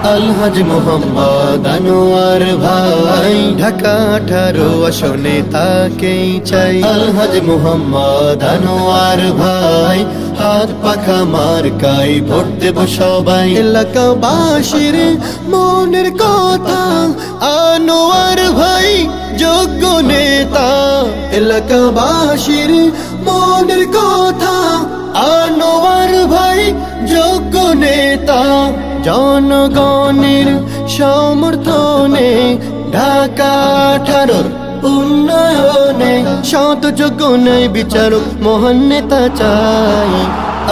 আলহাজ মোহাম্মদ আনোয়ার ভাই, ঢাকা 18 আসনে তাকেই চাই। আলহাজ মোহাম্মদ আনোয়ার ভাই, হাত পাখা মার্কায় ভোট দেব সবাই। এলাকাবাসীর মনের কথা আনোয়ার ভাই যোগ্য নেতা। এলাকাবাসীর মনের কথা আনোয়ার ভাই যোগ্য নেতা। জনগণের সমর্থনে ঢাকা 18 উন্নয়নে সৎ যোগ্য ন্যায় বিচারক মহান নেতা চাই।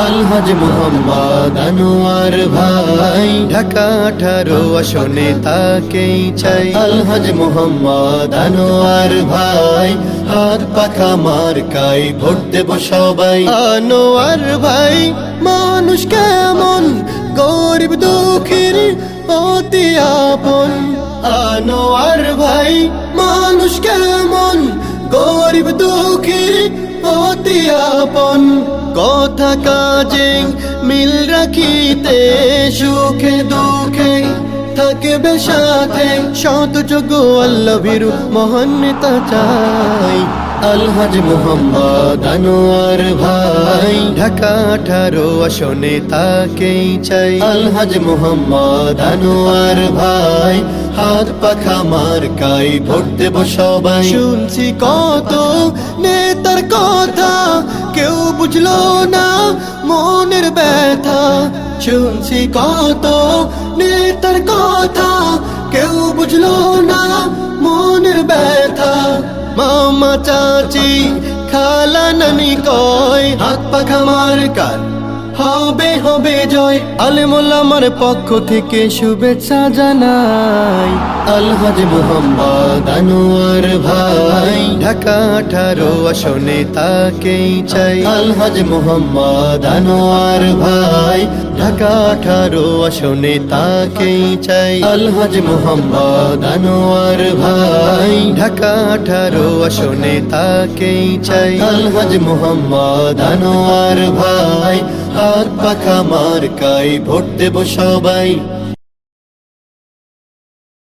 আলহাজ মোহাম্মদ আনোয়ার ভাই, ঢাকা 18 আসনে তাকেই চাই। আলহাজ মোহাম্মদ আনোয়ার ভাই, হাত পাখা মার্কায় ভোট দেব সবাই। আনোয়ার ভাই মানুষ কেমন, গরিব দুঃখীর অতি আপন। আনোয়ার ভাই মানুষ কেমন, গরিব দুঃখীর অতি আপন। কথা কাজে মিল রাখিতে, সুখে দুঃখে থাকবে সাথে। সৎ যোগ্য আল্লাহ ভীরু মহান নেতা চাই। আলহাজ মোহাম্মদ আনোয়ার ভাই, ঢাকা 18 আসনে তাকেই চাই। আলহাজ মোহাম্মদ আনোয়ার ভাই, হাত পাখা মার্কায় ভোট দেব সবাই। শুনছি কত নেতার কথা, কেউ বুঝলো না মনের ব্যথা। শুনছি কত নেতার কথা, কেউ বুঝলো না মনের ব্যথা। মামা চাচি খালা নানি কয়, হাত পাখা মার্কার হবে হবে জয়। আলেম ওলামার পক্ষ থেকে শুভেচ্ছা জানাই। আলহাজ মোহাম্মদ আনোয়ার ভাই, ঢাকা 18 আসনে তাকেই চাই। আলহাজ মোহাম্মদ আনোয়ার ভাই, ঢাকা 18 আসনে তাকেই চাই। আলহাজ মোহাম্মদ আনোয়ার ভাই, ঢাকা 18 আসনে তাকেই চাই। আলহাজ মোহাম্মদ আনোয়ার ভাই, হাত পাখা মার্কায় ভোট দেব সবাই।